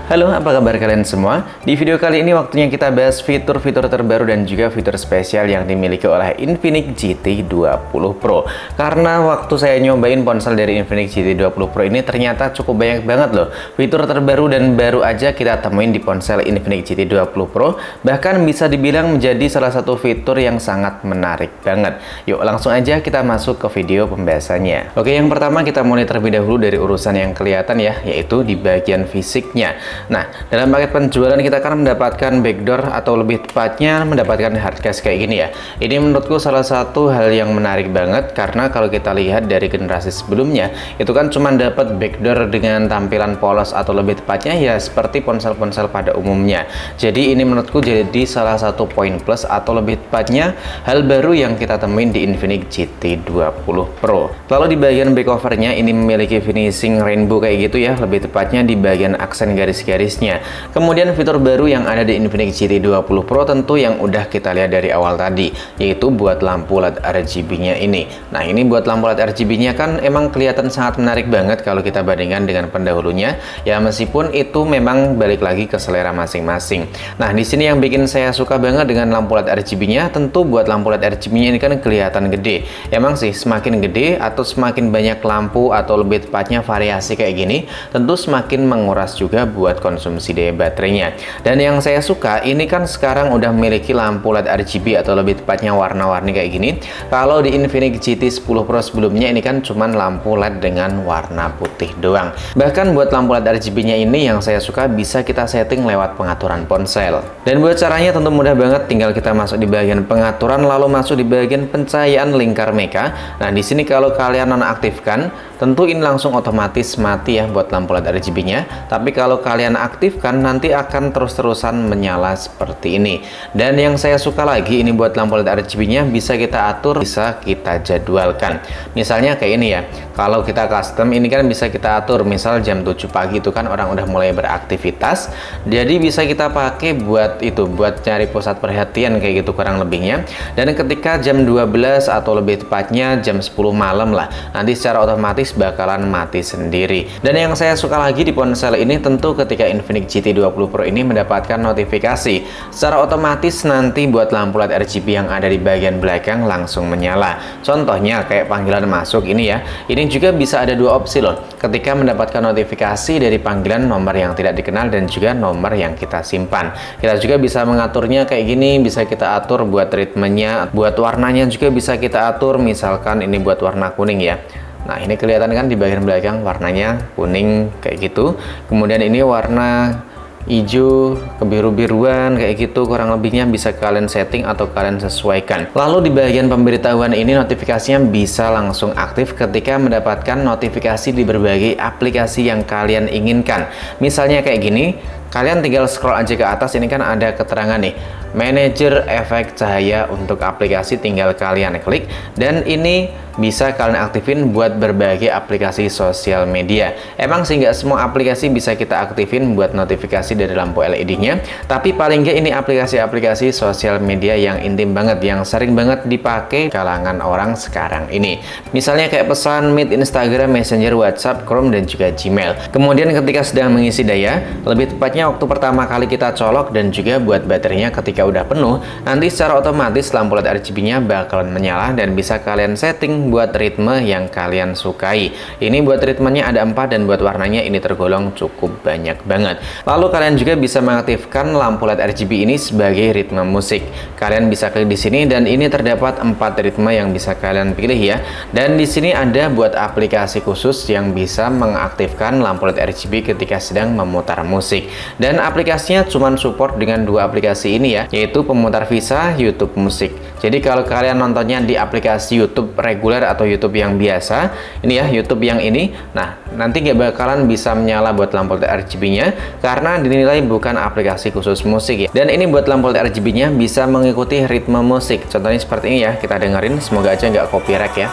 Halo, apa kabar kalian semua? Di video kali ini waktunya kita bahas fitur-fitur terbaru dan juga fitur spesial yang dimiliki oleh Infinix GT 20 Pro. Karena waktu saya nyobain ponsel dari Infinix GT 20 Pro ini ternyata cukup banyak banget loh fitur terbaru dan baru aja kita temuin di ponsel Infinix GT 20 Pro. Bahkan bisa dibilang menjadi salah satu fitur yang sangat menarik banget. Yuk langsung aja kita masuk ke video pembahasannya. Oke, yang pertama kita mulai terlebih dahulu dari urusan yang kelihatan ya, yaitu di bagian fisiknya. Nah, dalam paket penjualan kita akan mendapatkan backdoor atau lebih tepatnya mendapatkan hardcase kayak gini ya. Ini menurutku salah satu hal yang menarik banget karena kalau kita lihat dari generasi sebelumnya itu kan cuma dapat backdoor dengan tampilan polos atau lebih tepatnya ya seperti ponsel-ponsel pada umumnya. Jadi ini menurutku jadi salah satu poin plus atau lebih tepatnya hal baru yang kita temuin di Infinix GT 20 Pro. Lalu di bagian back covernya ini memiliki finishing rainbow kayak gitu ya, lebih tepatnya di bagian aksen garisnya. Kemudian fitur baru yang ada di Infinix GT 20 Pro tentu yang udah kita lihat dari awal tadi, yaitu buat lampu LED RGB-nya ini. Nah, ini buat lampu LED RGB-nya kan emang kelihatan sangat menarik banget kalau kita bandingkan dengan pendahulunya. Ya meskipun itu memang balik lagi ke selera masing-masing. Nah, di sini yang bikin saya suka banget dengan lampu LED RGB-nya, tentu buat lampu LED RGB-nya ini kan kelihatan gede. Emang sih semakin gede atau semakin banyak lampu atau lebih tepatnya variasi kayak gini, tentu semakin menguras juga buat konsumsi daya baterainya. Dan yang saya suka ini kan sekarang udah memiliki lampu LED RGB atau lebih tepatnya warna-warni kayak gini. Kalau di Infinix GT 10 Pro sebelumnya ini kan cuman lampu LED dengan warna putih doang. Bahkan buat lampu LED RGB-nya ini yang saya suka bisa kita setting lewat pengaturan ponsel. Dan buat caranya tentu mudah banget, tinggal kita masuk di bagian pengaturan lalu masuk di bagian pencahayaan lingkar mecha. Nah, di sini kalau kalian nonaktifkan, tentu ini langsung otomatis mati ya buat lampu LED RGB-nya. Tapi kalau kalian aktifkan nanti akan terus-terusan menyala seperti ini. Dan yang saya suka lagi ini buat lampu LED RGB-nya bisa kita atur, bisa kita jadwalkan. Misalnya kayak ini ya. Kalau kita custom ini kan bisa kita atur, misal jam 7 pagi itu kan orang udah mulai beraktivitas. Jadi bisa kita pakai buat itu, buat cari pusat perhatian kayak gitu kurang lebihnya. Dan ketika jam 12 atau lebih tepatnya jam 10 malam lah, nanti secara otomatis bakalan mati sendiri. Dan yang saya suka lagi di ponsel ini tentu ketika Infinix GT 20 Pro ini mendapatkan notifikasi secara otomatis nanti buat lampu LED RGB yang ada di bagian belakang langsung menyala. Contohnya kayak panggilan masuk ini ya, ini juga bisa ada dua opsi loh ketika mendapatkan notifikasi dari panggilan nomor yang tidak dikenal dan juga nomor yang kita simpan. Kita juga bisa mengaturnya kayak gini, bisa kita atur buat ritmenya, buat warnanya juga bisa kita atur, misalkan ini buat warna kuning ya. Nah, ini kelihatan kan di bagian belakang warnanya kuning kayak gitu. Kemudian ini warna hijau kebiru-biruan kayak gitu, kurang lebihnya bisa kalian setting atau kalian sesuaikan. Lalu di bagian pemberitahuan ini notifikasinya bisa langsung aktif ketika mendapatkan notifikasi di berbagai aplikasi yang kalian inginkan. Misalnya kayak gini, kalian tinggal scroll aja ke atas, ini kan ada keterangan nih, manajer efek cahaya untuk aplikasi, tinggal kalian klik dan ini bisa kalian aktifin buat berbagai aplikasi sosial media. Emang sih nggak semua aplikasi bisa kita aktifin buat notifikasi dari lampu LED-nya, tapi paling nggak ini aplikasi-aplikasi sosial media yang intim banget, yang sering banget dipakai kalangan orang sekarang ini. Misalnya kayak pesan, Meet, Instagram, Messenger, WhatsApp, Chrome, dan juga Gmail. Kemudian ketika sedang mengisi daya, lebih tepatnya waktu pertama kali kita colok dan juga buat baterainya ketika udah penuh, nanti secara otomatis lampu LED RGB-nya bakalan menyala dan bisa kalian setting buat ritme yang kalian sukai. Ini buat ritmenya ada 4 dan buat warnanya ini tergolong cukup banyak banget. Lalu kalian juga bisa mengaktifkan lampu LED RGB ini sebagai ritme musik. Kalian bisa klik di sini dan ini terdapat 4 ritme yang bisa kalian pilih ya. Dan di sini ada buat aplikasi khusus yang bisa mengaktifkan lampu LED RGB ketika sedang memutar musik. Dan aplikasinya cuma support dengan 2 aplikasi ini ya, yaitu pemutar Visa, YouTube Musik. Jadi kalau kalian nontonnya di aplikasi YouTube reguler atau YouTube yang biasa, ini ya YouTube yang ini, nah nanti nggak bakalan bisa menyala buat lampu LED RGB-nya karena dinilai bukan aplikasi khusus musik ya. Dan ini buat lampu LED RGB-nya bisa mengikuti ritme musik. Contohnya seperti ini ya, kita dengerin, semoga aja nggak copyright ya.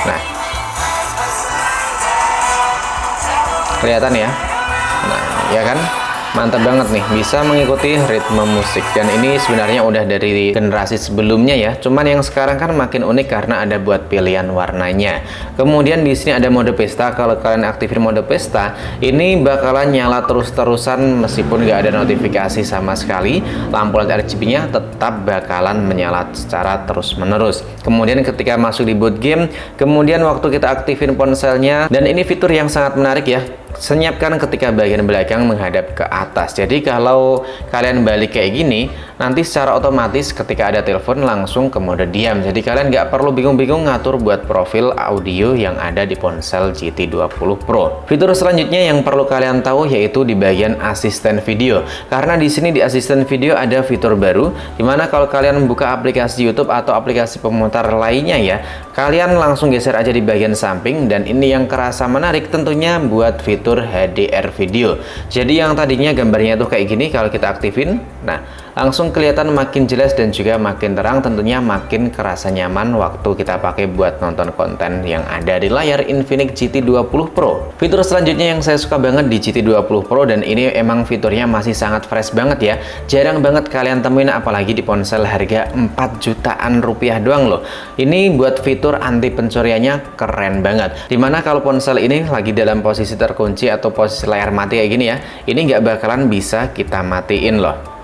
Nah, kelihatan ya. Nah, ya kan? mantap banget nih, bisa mengikuti ritme musik. Dan ini sebenarnya udah dari generasi sebelumnya ya, cuman yang sekarang kan makin unik karena ada buat pilihan warnanya. Kemudian di sini ada mode pesta. Kalau kalian aktifin mode pesta, ini bakalan nyala terus-terusan meskipun nggak ada notifikasi sama sekali. Lampu LED RGB-nya tetap bakalan menyala secara terus-menerus. Kemudian ketika masuk di boot game, kemudian waktu kita aktifin ponselnya, dan ini fitur yang sangat menarik ya, senyapkan ketika bagian belakang menghadap ke atas. Jadi kalau kalian balik kayak gini, nanti secara otomatis ketika ada telepon langsung ke mode diam. Jadi kalian nggak perlu bingung-bingung ngatur buat profil audio yang ada di ponsel GT20 Pro. Fitur selanjutnya yang perlu kalian tahu yaitu di bagian asisten video. Karena di sini di asisten video ada fitur baru, dimana kalau kalian membuka aplikasi YouTube atau aplikasi pemutar lainnya ya, kalian langsung geser aja di bagian samping, dan ini yang kerasa menarik tentunya buat fitur HDR video. Jadi yang tadinya gambarnya tuh kayak gini, kalau kita aktifin, nah langsung kelihatan makin jelas dan juga makin terang, tentunya makin kerasa nyaman waktu kita pakai buat nonton konten yang ada di layar Infinix GT20 Pro. Fitur selanjutnya yang saya suka banget di GT20 Pro, dan ini emang fiturnya masih sangat fresh banget ya, jarang banget kalian temuin apalagi di ponsel harga 4 jutaan rupiah doang loh. Ini buat fitur anti pencuriannya keren banget, dimana kalau ponsel ini lagi dalam posisi terkunci atau posisi layar mati kayak gini ya, ini nggak bakalan bisa kita matiin loh.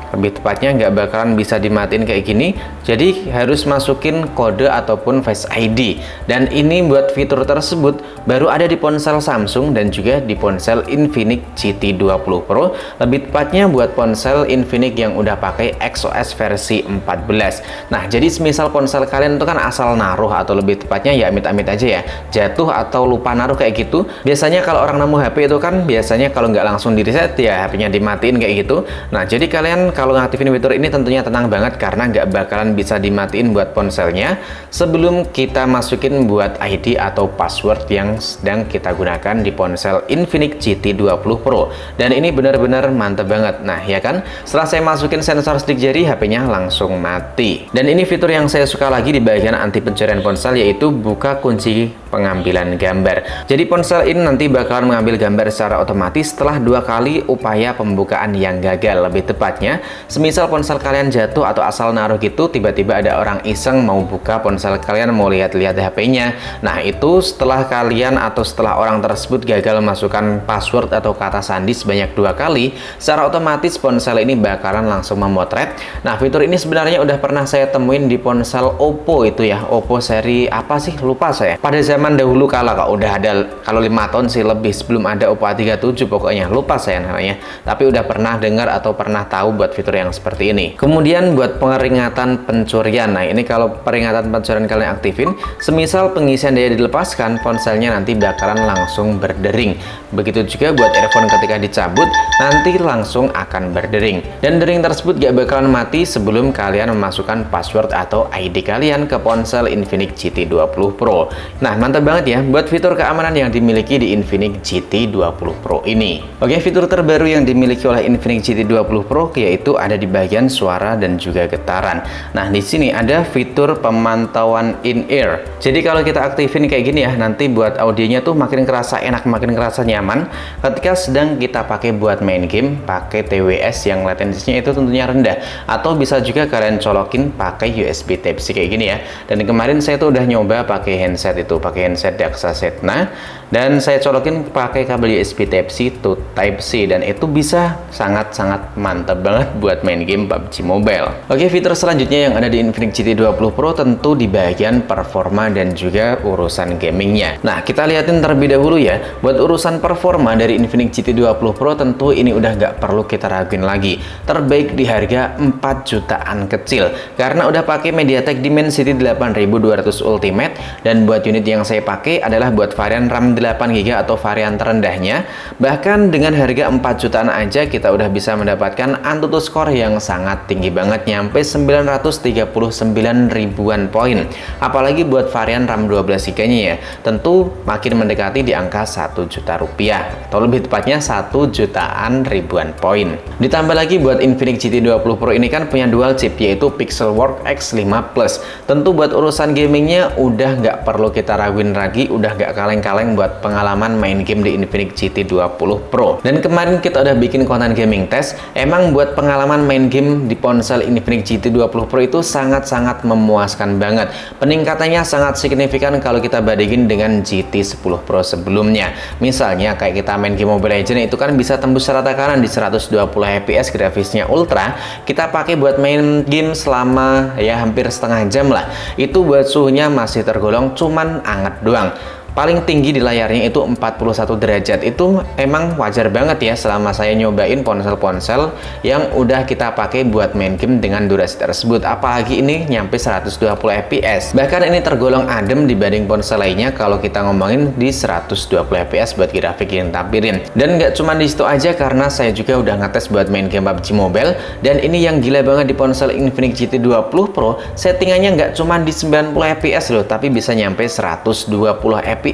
Lebih tepatnya nggak bakalan bisa dimatiin kayak gini, jadi harus masukin kode ataupun Face ID. Dan ini buat fitur tersebut baru ada di ponsel Samsung dan juga di ponsel Infinix GT20 Pro. Lebih tepatnya buat ponsel Infinix yang udah pakai XOS versi 14. Nah, jadi semisal ponsel kalian itu kan asal naruh, atau lebih tepatnya ya amit-amit aja ya, jatuh atau lupa naruh kayak gitu. Biasanya kalau orang nemu HP itu kan biasanya kalau nggak langsung di reset ya HP-nya dimatiin kayak gitu. Nah, jadi kalian kalau ngaktifin fitur ini tentunya tenang banget karena nggak bakalan bisa dimatiin buat ponselnya sebelum kita masukin buat ID atau password yang sedang kita gunakan di ponsel Infinix GT20 Pro. Dan ini benar-benar mantep banget. Nah ya kan, setelah saya masukin sensor stick jari, HP-nya langsung mati. Dan ini fitur yang saya suka lagi di bagian anti pencurian ponsel, yaitu buka kunci pengambilan gambar. Jadi ponsel ini nanti bakalan mengambil gambar secara otomatis setelah 2 kali upaya pembukaan yang gagal. Lebih tepatnya, misal ponsel kalian jatuh atau asal naruh gitu, tiba-tiba ada orang iseng mau buka ponsel kalian, mau lihat-lihat HP-nya. Nah itu setelah kalian atau setelah orang tersebut gagal masukkan password atau kata sandi sebanyak 2 kali, secara otomatis ponsel ini bakalan langsung memotret. Nah fitur ini sebenarnya udah pernah saya temuin di ponsel Oppo itu ya, Oppo seri apa sih, lupa saya. Pada zaman dahulu kala kok udah ada, kalau 5 tahun sih lebih sebelum ada Oppo A37 pokoknya, lupa saya namanya. Tapi udah pernah dengar atau pernah tahu buat fitur yang seperti ini. Kemudian buat peringatan pencurian. Nah ini kalau peringatan pencurian kalian aktifin, semisal pengisian daya dilepaskan, ponselnya nanti bakalan langsung berdering. Begitu juga buat earphone ketika dicabut, nanti langsung akan berdering. Dan dering tersebut gak bakalan mati sebelum kalian memasukkan password atau ID kalian ke ponsel Infinix GT20 Pro. Nah mantap banget ya buat fitur keamanan yang dimiliki di Infinix GT20 Pro ini. Oke, fitur terbaru yang dimiliki oleh Infinix GT20 Pro yaitu ada di bagian suara dan juga getaran. Nah di sini ada fitur pemantauan in-ear. Jadi kalau kita aktifin kayak gini ya, nanti buat audionya tuh makin kerasa enak, makin kerasa nyaman ketika sedang kita pakai buat main game pakai TWS yang latensinya itu tentunya rendah. Atau bisa juga kalian colokin pakai USB Type-C kayak gini ya. Dan kemarin saya tuh udah nyoba pakai handset itu, pakai handset Daxa Setna, dan saya colokin pakai kabel USB Type-C to Type-C, dan itu bisa sangat-sangat mantap banget buat main game PUBG Mobile. Oke, fitur selanjutnya yang ada di Infinix GT20 Pro tentu di bagian performa dan juga urusan gamingnya. Nah, kita lihatin terlebih dahulu ya. Buat urusan performa dari Infinix GT20 Pro tentu ini udah nggak perlu kita raguin lagi. Terbaik di harga 4 jutaan kecil. Karena udah pakai MediaTek Dimensity 8200 Ultimate, dan buat unit yang saya pakai adalah buat varian RAM 8GB atau varian terendahnya. Bahkan dengan harga 4 jutaan aja kita udah bisa mendapatkan AnTuTu score yang sangat tinggi banget, nyampe 939 ribuan poin. Apalagi buat varian RAM 12GB nya ya, tentu makin mendekati di angka 1 juta rupiah, atau lebih tepatnya 1 jutaan ribuan poin. Ditambah lagi buat Infinix GT20 Pro ini kan punya dual chip, yaitu Pixelworks X5 Plus. Tentu buat urusan gamingnya udah nggak perlu kita raguin lagi, udah nggak kaleng-kaleng buat buat pengalaman main game di Infinix GT 20 Pro. Dan kemarin kita udah bikin konten gaming test, emang buat pengalaman main game di ponsel Infinix GT 20 Pro itu sangat-sangat memuaskan banget. Peningkatannya sangat signifikan kalau kita bandingin dengan GT 10 Pro sebelumnya. Misalnya kayak kita main game Mobile Legends itu kan bisa tembus rata kanan di 120 fps, grafisnya ultra. Kita pakai buat main game selama ya hampir setengah jam lah. Itu buat suhunya masih tergolong cuman anget doang. Paling tinggi di layarnya itu 41 derajat. Itu emang wajar banget ya selama saya nyobain ponsel-ponsel yang udah kita pakai buat main game dengan durasi tersebut. Apalagi ini nyampe 120 fps. Bahkan ini tergolong adem dibanding ponsel lainnya kalau kita ngomongin di 120 fps buat grafik yang tampilin. Dan nggak cuma di situ aja, karena saya juga udah ngetes buat main game PUBG Mobile. Dan ini yang gila banget di ponsel Infinix GT 20 Pro, settingannya nggak cuma di 90 fps loh, tapi bisa nyampe 120 fps.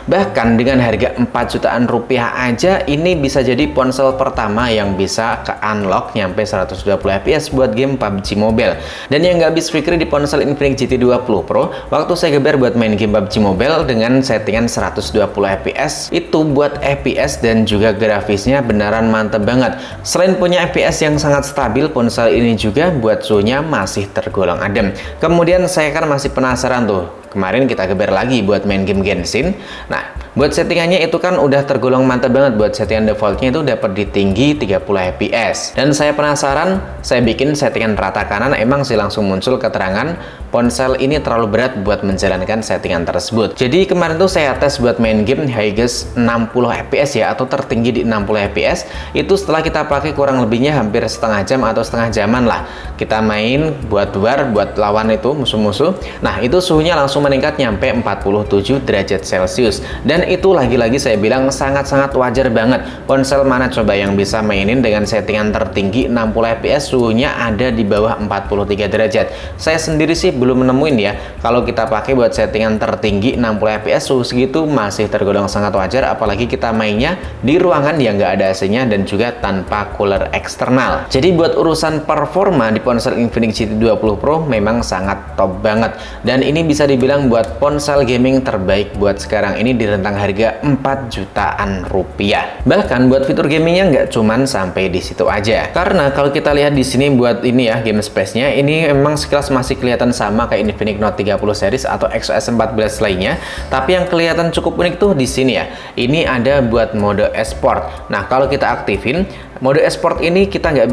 Bahkan dengan harga 4 jutaan rupiah aja, ini bisa jadi ponsel pertama yang bisa ke unlock nyampe 120 fps buat game PUBG Mobile. Dan yang nggak habis pikir di ponsel Infinix GT 20 Pro, waktu saya geber buat main game PUBG Mobile dengan settingan 120 fps, itu buat fps dan juga grafisnya beneran mantep banget. Selain punya fps yang sangat stabil, ponsel ini juga buat suhunya masih tergolong adem. Kemudian saya kan masih penasaran tuh, kemarin kita geber lagi buat main game Genshin. Nah, buat settingannya itu kan udah tergolong mantap banget. Buat settingan defaultnya itu dapat di tinggi 30 fps. Dan saya penasaran, saya bikin settingan rata kanan, emang sih langsung muncul keterangan ponsel ini terlalu berat buat menjalankan settingan tersebut. Jadi kemarin tuh saya tes buat main game highest 60 fps ya, atau tertinggi di 60 fps. Itu setelah kita pakai kurang lebihnya hampir setengah jam atau setengah jaman lah. Kita main buat war, buat lawan itu musuh-musuh. Nah, itu suhunya langsung meningkat nyampe 47 derajat Celcius. Dan itu lagi-lagi saya bilang sangat-sangat wajar banget. Ponsel mana coba yang bisa mainin dengan settingan tertinggi 60 fps suhunya ada di bawah 43 derajat. Saya sendiri sih belum menemuin ya. Kalau kita pakai buat settingan tertinggi 60 fps suhu segitu masih tergolong sangat wajar, apalagi kita mainnya di ruangan yang nggak ada AC-nya dan juga tanpa cooler eksternal. Jadi buat urusan performa di ponsel Infinix GT 20 Pro memang sangat top banget. Dan ini bisa dibilang buat ponsel gaming terbaik buat sekarang ini di rentang harga 4 jutaan rupiah. Bahkan buat fitur gamingnya nggak cuman sampai di situ aja. Karena kalau kita lihat di sini buat ini ya, game space-nya ini emang sekilas masih kelihatan sama kayak Infinix Note 30 series atau XOS 14 lainnya. Tapi yang kelihatan cukup unik tuh di sini ya. Ini ada buat mode esport. Nah, kalau kita aktifin mode esport ini, kita nggak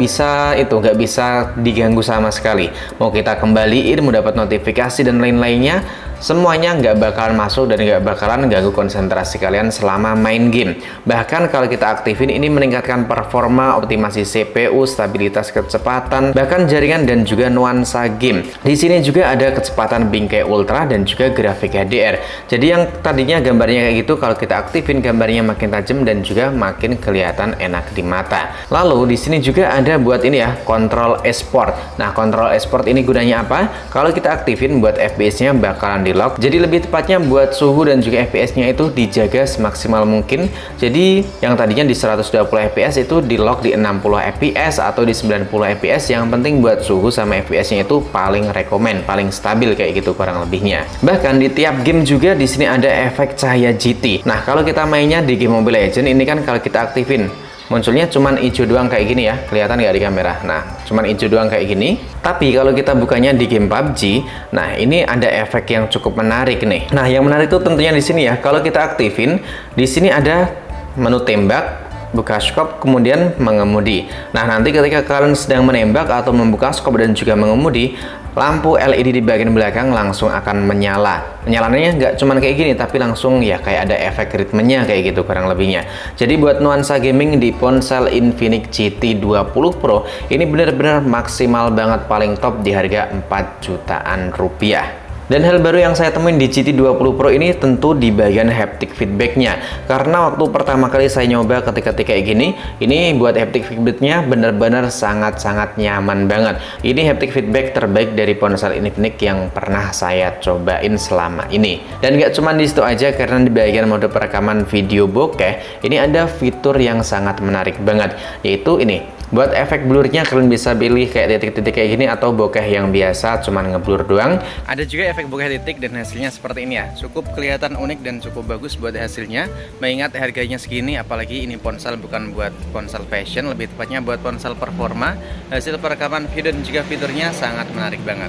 bisa diganggu sama sekali. Mau kita kembaliin, mau dapat notifikasi dan lain-lainnya, semuanya nggak bakalan masuk dan nggak bakalan ganggu konsentrasi kalian selama main game. Bahkan kalau kita aktifin, ini meningkatkan performa, optimasi CPU, stabilitas kecepatan, bahkan jaringan dan juga nuansa game. Di sini juga ada kecepatan bingkai ultra dan juga grafik HDR. Jadi yang tadinya gambarnya kayak gitu, kalau kita aktifin gambarnya makin tajam dan juga makin kelihatan enak di mata. Lalu di sini juga ada buat ini ya, kontrol esport. Nah, kontrol esport ini gunanya apa? Kalau kita aktifin buat FPS-nya bakalan di lock. Jadi lebih tepatnya buat suhu dan juga FPS-nya itu dijaga semaksimal mungkin. Jadi yang tadinya di 120 fps itu di lock di 60 fps atau di 90 fps. Yang penting buat suhu sama FPS-nya itu paling rekomen, paling stabil kayak gitu kurang lebihnya. Bahkan di tiap game juga di sini ada efek cahaya GT. Nah, kalau kita mainnya di game Mobile Legends ini kan kalau kita aktifin munculnya cuman hijau doang kayak gini ya, kelihatan nggak di kamera? Nah, cuman hijau doang kayak gini. Tapi kalau kita bukanya di game PUBG, nah ini ada efek yang cukup menarik nih. Nah, yang menarik itu tentunya di sini ya. Kalau kita aktifin, di sini ada menu tembak, buka scope, kemudian mengemudi. Nah, nanti ketika kalian sedang menembak atau membuka scope dan juga mengemudi, lampu LED di bagian belakang langsung akan menyala. Penyalannya nggak cuman kayak gini, tapi langsung ya kayak ada efek ritmenya kayak gitu kurang lebihnya. Jadi buat nuansa gaming di ponsel Infinix GT 20 Pro ini bener-bener maksimal banget, paling top di harga 4 jutaan rupiah. Dan hal baru yang saya temuin di GT 20 Pro ini tentu di bagian haptic feedbacknya. Karena waktu pertama kali saya nyoba ketika kayak gini, ini buat haptic feedbacknya bener-bener sangat-sangat nyaman banget. Ini haptic feedback terbaik dari ponsel Infinix yang pernah saya cobain selama ini. Dan gak cuma di situ aja, karena di bagian mode perekaman video bokeh, ini ada fitur yang sangat menarik banget, yaitu ini Buat efek blurnya kalian bisa pilih kayak titik-titik kayak gini atau bokeh yang biasa cuman ngeblur doang. Ada juga efek bokeh titik dan hasilnya seperti ini ya. Cukup kelihatan unik dan cukup bagus buat hasilnya. Mengingat harganya segini, apalagi ini ponsel bukan buat ponsel fashion, lebih tepatnya buat ponsel performa. Hasil perekaman video dan juga fiturnya sangat menarik banget.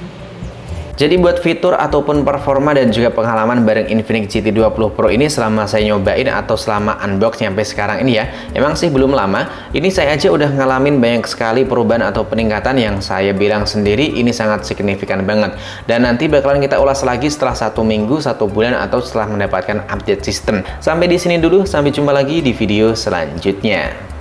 Jadi buat fitur ataupun performa dan juga pengalaman bareng Infinix GT20 Pro ini selama saya nyobain atau selama unbox sampai sekarang ini ya, emang sih belum lama, ini saya aja udah ngalamin banyak sekali perubahan atau peningkatan yang saya bilang sendiri ini sangat signifikan banget. Dan nanti bakalan kita ulas lagi setelah 1 minggu, 1 bulan, atau setelah mendapatkan update sistem. Sampai di sini dulu, sampai jumpa lagi di video selanjutnya.